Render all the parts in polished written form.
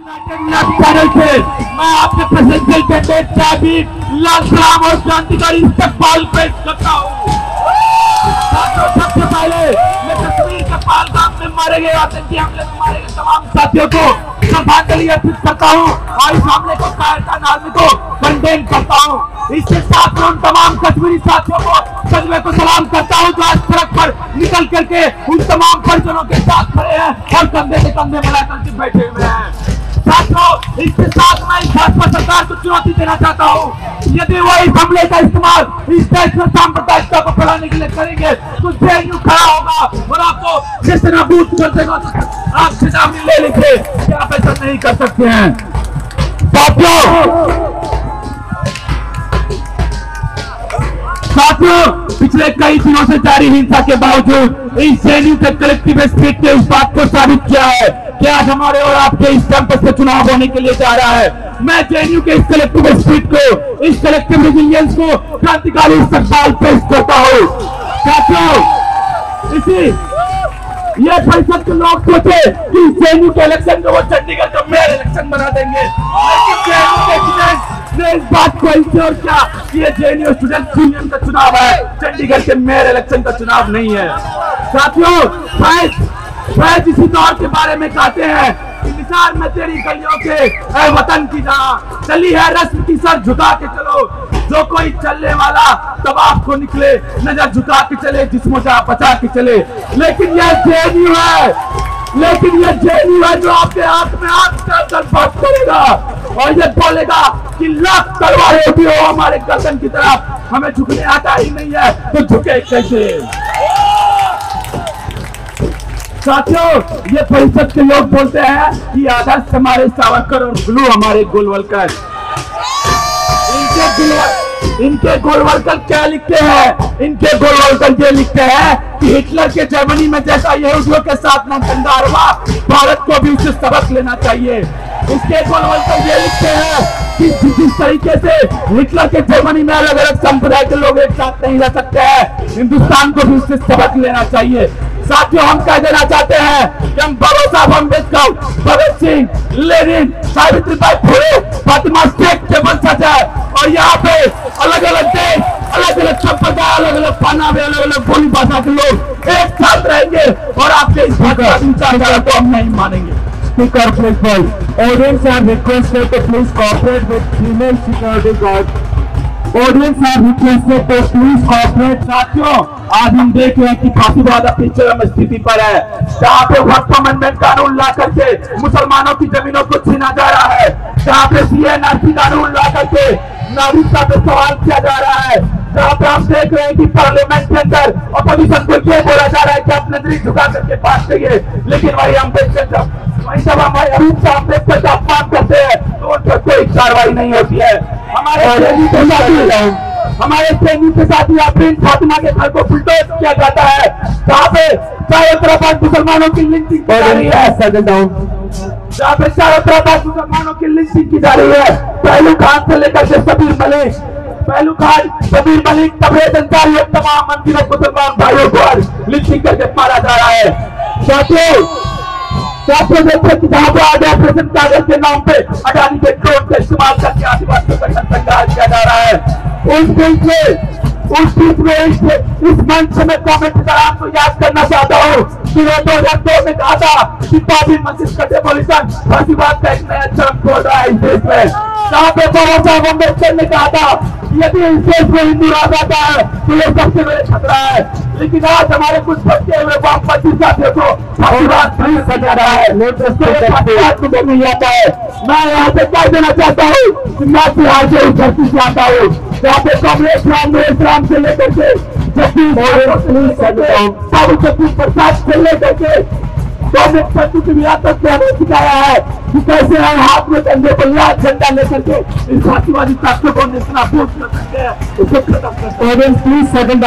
Channel से मैं आपके प्रेसिडेंशियल कैंडिडेट साबिक लाल सलाम और क्रांतिकारी इस्तकबाल पेश करता हूँ। सबसे पहले मैं कश्मीर के पहलगाम में मारे गए आतंकी हमले में मारे गए तमाम साथियों को श्रद्धांजलि अर्पित करता हूँ और इस हमले को कायरतान आर्मी को कंडेम करता हूँ। इसके साथ उन तमाम कश्मीरी साथियों को सदमे को सलाम करता हूँ जो आज सड़क पर निकल करके उन तमाम परिजनों के साथ खड़े हैं और कंधे से कंधे मिला करके बैठे हुए हैं। साथियों, इसके साथ मैं इस भाजपा सरकार को चुनौती देना चाहता हूँ, यदि वो इस हमले का इस्तेमाल इस देश में सांप्रदायिकता को फैलाने के लिए करेंगे तो जेएनयू खड़ा होगा और आपको जिस तरह बूथ कर देगा आप चेतावनी ले लीजिए कि आप ऐसा नहीं कर सकते हैं। साथियों, पिछले कई दिनों से जारी हिंसा के बावजूद इस जेएनयू के कलेक्टिव स्पिरिट ने इस बात को साबित किया है कि आज हमारे और आपके इस कैंपस से चुनाव होने के लिए जा रहा है। मैं जेएनयू के इस कलेक्टिव स्पिरिट को, इस कलेक्टिव रेजिलियंस को क्रांतिकारी इस्तकबाल पेश करता हूँ। साथियों, इसी ये परिषद के लोग सोचे कि जेएनयू के इलेक्शन को वो चंडीगढ़ का मेयर इलेक्शन बना देंगे, लेकिन जेएनयू के स्टूडेंट ने इस बात को इंश्योर किया कि ये जेएनयू स्टूडेंट यूनियन का चुनाव है, चंडीगढ़ के मेयर इलेक्शन का चुनाव नहीं है। साथियों, शायद इसी दौर के बारे में कहते हैं कि निसार में तेरी गलियों के ऐ वतन की जहाँ चली है रस्म की सर झुका के चलो, जो कोई चलने वाला तब आपको निकले नजर झुका के चले, जिस्मों जा बचा के चले। लेकिन यह जेएनयू है जो आपके हाथ में हाथ कर बात करेगा और ये बोलेगा कि लाख तलवारें भी हो हमारे गर्दन की तरफ, हमें झुकने आता ही नहीं है तो झुके कैसे। साथियों, ये परिषद के लोग बोलते हैं कि आदर्श हमारे सावरकर और ग्लू हमारे गोलवलकर। इनके गोलवलकर क्या लिखते हैं? इनके गोलवलकर ये लिखते हैं कि हिटलर के जर्मनी में जैसा यहूदियों के साथ नरसंहार हुआ, भारत को भी उससे सबक लेना चाहिए। इसके गोलवलकर ये लिखते हैं कि जिस तरीके से हिटलर के जर्मनी में अलग अलग संप्रदाय के लोग एक साथ नहीं रह सकते हैं, हिंदुस्तान को भी उससे सबक लेना चाहिए। साथियों, हम कह देना चाहते हैं कि हम बाबा साहब अम्बेडकर, भगत सिंह, लेनिन, सावित्रीबाई फुले, फातिमा शेख के वंशज है और यहाँ पे अलग अलग देश, अलग अलग संप्रदाय, अलग अलग पहनावे, अलग अलग बोली भाषा के लोग एक साथ रहेंगे और आपके इस विचारधारा को हम नहीं मानेंगे। Speaker, please hold. Audience are requested to please cooperate with female security guard. Audience are requested to please cooperate. साथियों, आज हम देख रहे हैं कि फासीवाद अपनी चरम स्थिति पर है, जहाँ पे वक्फ अमेंडमेंट कानून ला करके मुसलमानों की जमीनों को छीना जा रहा है, जहाँ पे सीएनआरसी कानून ला करके नागरिकता पे सवाल किया जा रहा है, जहाँ पे हम देख रहे हैं कि पार्लियामेंट के अंदर अपोजिशन को ये बोला जा रहा है कि अपने दिल झुका करके बात करिए, लेकिन वही जब हमारे अम्बेडकर का अपमान करते हैं तो उन पर कोई कार्रवाई नहीं होती है। हमारे ट्रेनिंग के साथ ही अपनी फातिमा के घर को बुलडोज किया जाता है, जहाँ पे चारों तरफ मुसलमानों की लिंचिंग की जा रही है, जहाँ पे चारों तरफ मुसलमानों की लिंचिंग की जा रही है। पहलू खान से लेकर के पहलू खान, सबीर मलिक, तबरेज अंसारी और तमाम अनगिनत मुसलमान भाइयों को लिंचिंग करके मारा जा रहा है। साथियों, देखते कि जहाँ पे आज ऑपरेशन कागज के नाम पे अडानी के ड्रोन का इस्तेमाल करके आदिवासियों का संघार किया जा रहा है। उस बीच में इस मंच से मैं कमेंट कर आपको याद करना चाहता हूँ कि 2002 में कहा था कि बाबरी मस्जिद का डेमोलिशन फासीवाद का एक नया चरम खोल रहा है इस देश में, जहाँ पे बाबा साहब अम्बेडकर ने कहा था कि यदि इस देश में हिंदू राज आता है तो ये सबसे बड़े खतरा है। लेकिन आज हमारे कुछ बच्चे हुए वामपंथी साथियों को फासीवाद नहीं सजा रहा है, नहीं आता है। मैं यहाँ पे कह देना चाहता हूँ कि मैं बिहार से धरती से आता हूँ, यहाँ पे कांग्रेस राम से लेकर के जगदीश प्रसाद से लेकर के कांग्रेस शत्रु की विरासत में हमें सिखाया है कि कैसे हम हाथ में कंधे पर लाल झंडा लेकर के इस फासीवादी ताकतों को नेस्तनाबूद कर सकते हैं, उसे खत्म कर सकते हैं।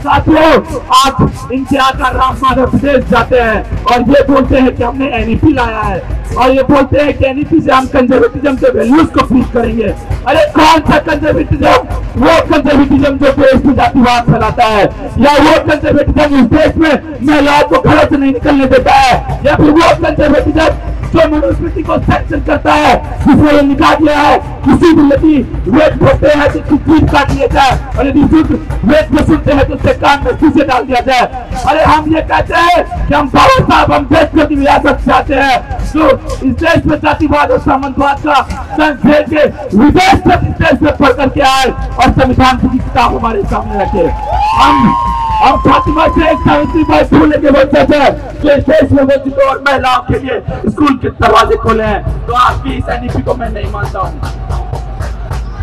साथियों, आप इनसे आकर राम माधव प्रदेश जाते हैं और ये बोलते हैं कि हमने एनईपी लाया है और ये बोलते हैं कि एनईपी से हम कंजर्वेटिज्म के वैल्यूज को फीड करेंगे। अरे कौन सा कंजर्वेटिज्म? वो कंजर्वेटिज्म जो देश में जातिवाद फैलाता है, या वो कंजर्वेटिज्म इस देश में महिलाओं को घरों से नहीं निकलने देता है, या फिर वो कंजर्वेटिज्म जो मनुस्मृति को सैंक्शन करता है, जिसने ये निकाल दिया है किसी भी यदि वेद होते हैं तो जीभ काट लिया जाए और यदि शुद्ध वेद को सुनते हैं तो उसके कान में शीशे डाल दिया जाए। अरे हम ये कहते हैं कि हम बाबा साहब हम देश को विरासत चाहते हैं, जो इस देश में जातिवाद और सामंतवाद का संघ के विदेश से इस देश में पढ़ करके आए और संविधान की किताब हमारे सामने रखे। हम फातिमा से एक सावित्री बाई फुले के बच्चे थे जो इस देश में वंचितों और महिलाओं के लिए स्कूल के दरवाजे खोले हैं, तो आपकी इस एनईपी को मैं नहीं मानता हूँ।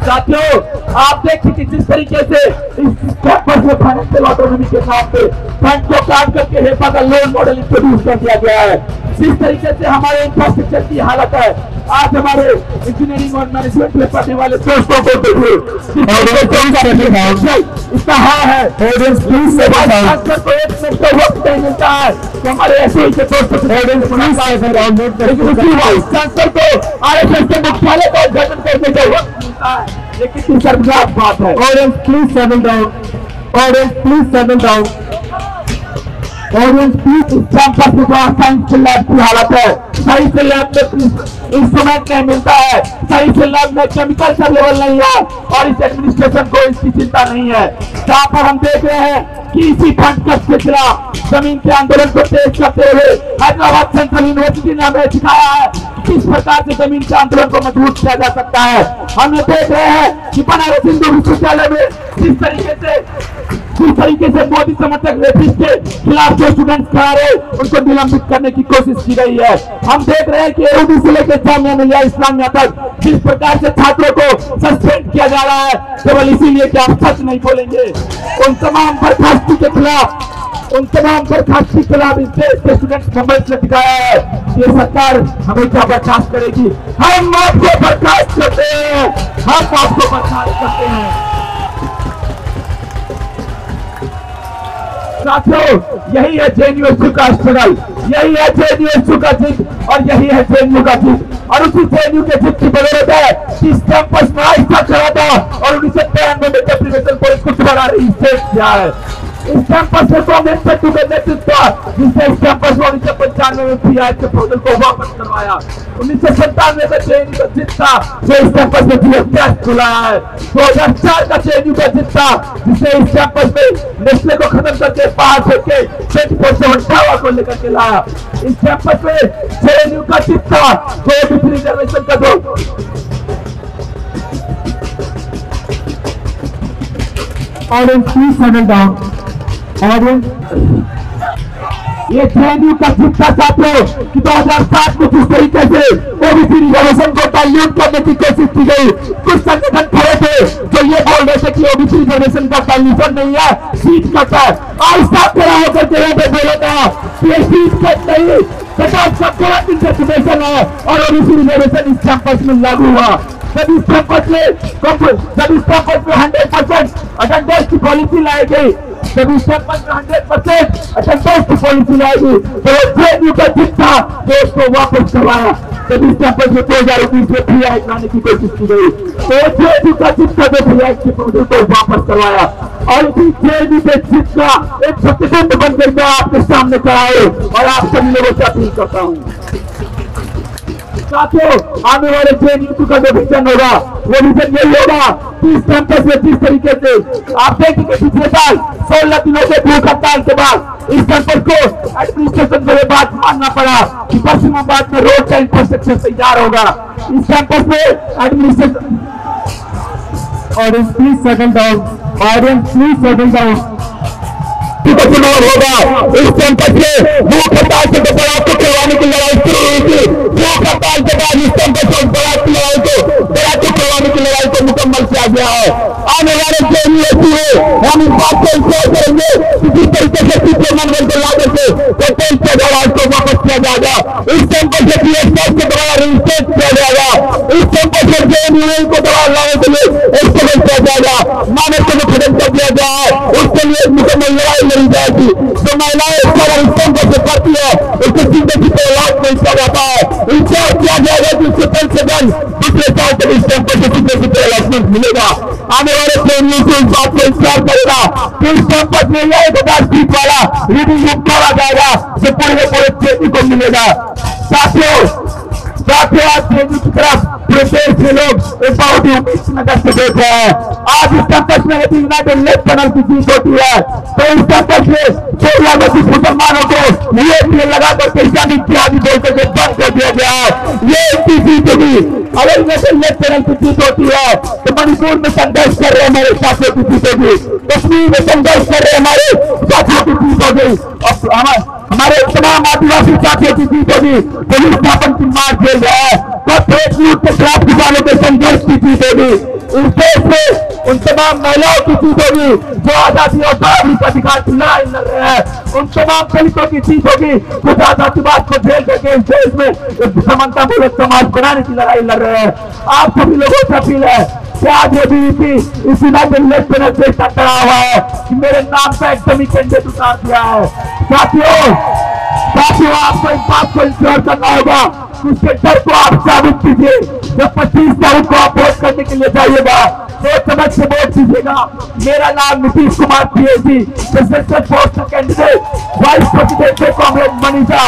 साथियों, आप देखिए कि जिस तरीके से इस कैंपस में फाइनेंशियल ऑटोनॉमी के नाम पे बैंक को काट करके हेपा का लोन मॉडल इंट्रोड्यूस कर दिया गया है, जिस तरीके से हमारे इंफ्रास्ट्रक्चर की हालत है, आज हमारे इंजीनियरिंग और मैनेजमेंट में पढ़ने वाले दोस्तों को देखिए इसका हाल है। तो एक वक्त नहीं मिलता है तो हमारे ऐसे के दोस्तों को RSS के मुख्यालय का उद्घाटन करने का वक्त मिलता है, ये कितनी शर्मनाक बात है। Audience, please settle down. Audience, please settle down. Audience please, इस कैंपस में साइंस के लैब की हालत है, सही से लैब में इंस्ट्रूमेंट नहीं मिलता है, सही से लैब में केमिकल का लेवल नहीं है और इस एडमिनिस्ट्रेशन को इसकी चिंता नहीं है। जहाँ पर हम देख रहे हैं कि इसी फंड के खिलाफ जमीन के आंदोलन को तेज करते हुए हैदराबाद सेंट्रल यूनिवर्सिटी ने हमें सिखाया है किस प्रकार से जमीन के आंदोलन को मजबूत किया जा सकता है। हम ये देख रहे हैं कि बनारस हिंदू विश्वविद्यालय में जिस तरीके से मोदी समर्थक रेपिस्ट के खिलाफ जो स्टूडेंट्स खड़ा रहे उनको निलंबित करने की कोशिश की गई है। हम देख रहे हैं कि एओडी से लेकर जामिया मिलिया इस्लामिया तक जिस प्रकार से छात्रों को सस्पेंड किया जा रहा है केवल इसीलिए कि आप सच नहीं बोलेंगे। उन तमाम बर्खास्ती के खिलाफ इस देश के स्टूडेंट्स मूवमेंट ने दिखाया है ये सरकार हमें क्या बर्खास्त करेगी। हम आपको बर्खास्त करते हैं, हम आपको बर्खास्त करते हैं। साथियों, यही है जेएनयू का स्ट्रगल, यही है जेएनयू का जिद और यही है जेएनयू का जिद। और उसी जेएनयू के जिद की बदौलत है कि इस कैंपस में आहिस्ता चला था और 1993 में डेप्रिवेशन पुलिस को दोबारा रजिस्ट्रेट किया है। इस कैंपस में कांग्रेस के नेतृत्व था जिसने इस कैंपस में 1995 में पीआई के प्रोजेक्ट को वापस करवाया। 1997 में जेएनयू का जिद था जो इस कैंपस में टेस्ट खुलाया है। 2004 का जेएनयू का जिद था जिसने इस कैंपस में नेस्ले को खत्म करके बाहर फेंके 24/7 टावर को लेकर के लाया। इस कैंपस में जेएनयू का जिद था जो ओबीसी रिजर्वेशन का दो Audience, please settle down. Audience. ये जेएनयू का जिद था साथियों कि 2007 में जिस तरीके से ओबीसी रिजर्वेशन को डाइल्यूट करने की कोशिश की गई, कुछ संगठन खड़े थे जो ये बोल रहे थे कि ओबीसी रिजर्वेशन का डाइल्यूशन नहीं है, सीट कट है। आज साफ खड़ा होकर के यहाँ पे बोला था कि ये सीट कट नहीं, रिजर्वेशन है और ओबीसी रिजर्वेशन इस कैंपस में लागू हुआ। जब इस कैंपस में 100% अटेंडेंस की पॉलिसी लाई गई, जब इस कैंपस में 100% अटेंडेंस की पॉलिसी लाई गई तो जेएनयू का जिद था जो उसको वापस करवाया। जब इस कैंपस में 2019 में फ्री एक्ट लाने की कोशिश की गई तो जेएनयू का जिद था जो फ्री एक्ट के प्रोजेक्ट को वापस करवाया। और इसी जेएनयू के जिद का एक प्रतिबिंब बनकर मैं आपके सामने खड़ा हूं और आप सभी लोगों से अपील करता हूं। साथियों, आने वाले जेएनयू का जो विजन होगा वो विजन यही होगा कि इस कैंपस में जिस तरीके से आप देखेंगे पिछले साल 16 दिनों के भूख हड़ताल के बाद इस कैंपस को एडमिनिस्ट्रेशन को ये बात मानना पड़ा कि पश्चिमाबाद में रोड का इंफ्रास्ट्रक्चर तैयार होगा। इस कैंपस में administration Audience, please settle down. Audience, please settle down. चुनाव होगा। इस कैंपस में भूख हड़ताल के बरात को करवाने की लड़ाई शुरू हुई थी। भूख हड़ताल के बाद इस कैंपस में बरात की लड़ाई को करवाने की लड़ाई को मुकम्मल किया गया है। आने वाले जेएनयू में हम इस बात को इंश्योर करेंगे कि जिस तरीके से टीचर मनोरंजन ला करके को वापस किया जाएगा, इस कैंपस से PSF को दोबारा रजिस्ट्रेट किया जाएगा, इस कैंपस से JNU को दोबारा लाने के लिए एक्सपेरिमेंट किया जाएगा, मानव को खत्म कर दिया जाए, उसके लिए मुकम्मल लड़ाई लड़ी जाएगी। जो महिलाएं इस कैंपस से करती है उसको जिंदगी को लाभ नहीं किया जाता है, इंश्योर किया जाएगा कि उसको कम से कम दूसरे साल तक इस कैंपस से जिंदगी को अलॉटमेंट मिलेगा। आने वाले ट्रेनियों से इस बात को इंश्योर करेगा कि इस कैंपस में यह 1000 फीट वाला रीडिंग रूम खोला जाएगा जो पूरे ट्रेनिंग को मिलेगा। साथियों आज ट्रेनिंग की तरफ पूरे देश के लोग एक बहुत ही उम्मीद नजर से देख रहे हैं। आज इस कैंपस में यदि यूनाइटेड लेफ्ट पैनल की जीत होती है तो इस कैंपस में 16 मुसलमानों को ये लगा करके इस्लामिक जिहादी बोल करके बंद कर दिया गया है। ये इनकी जीत होगी। अगर यूनाइटेड लेफ्ट पैनल की जीत होती है तो मणिपुर में संघर्ष कर रहे हमारे साथियों की जीत होगी, कश्मीर में संघर्ष कर रहे हमारे साथियों की जीत होगी, और हमारे तमाम आदिवासी साथियों की जीत होगी। पुलिस स्थापन की मार झेल रहा है तो फेक न्यूज के खिलाफ किसानों के संघर्ष की जीत होगी। इस देश में उन तमाम महिलाओं की जीत होगी जो आजादी और बराबरी का अधिकार की लड़ाई लड़ रहे हैं, उन तमाम दलितों की जीत होगी जो आजादीवाद को झेल करके इस देश में एक समन्वयपूर्वक समाज बनाने की लड़ाई लड़ रहे हैं। आप सभी लोगों से अपील है कि आज ABVP इस यूनाइटेड लेफ्ट पैनल से इतना डरा हुआ है कि मेरे नाम का एक डमी कैंडिडेट उतार दिया है। साथियों आपको इस बात को इंश्योर करना होगा, उसके डर को आप साबित कीजिए। जब 25 तारीख को आप वोट करने के लिए जाइएगा सोच समझ से वोट कीजिएगा। मेरा नाम Nitish Kumar PhD, presidential post candidate, vice president से कांग्रेस मनीषा,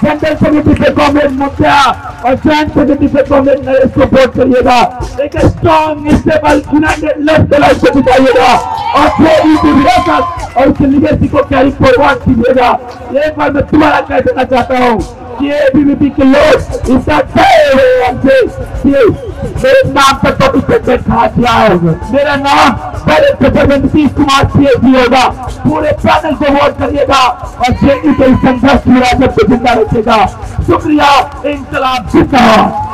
जनरल सेक्रेटरी से कांग्रेस मुखिया और जॉइंट सेक्रेटरी से कांग्रेस नरेश को वोट करिएगा। एक strong stable United left panel को जिताइएगा और और उसकी लीगेसी को कैरी फॉरवर्ड कीजिएगा। एक बार मैं दोबारा कह देना चाहता हूँ कि ABVP के लोग इसका मेरे नाम पर कभी खा दिया है। मेरा नाम पहले नीतीश कुमार PhD होगा। पूरे पैनल को वोट करिएगा और JNU के संघर्ष की विरासत को जिंदा रखिएगा। शुक्रिया। इंकलाब जिंदाबाद।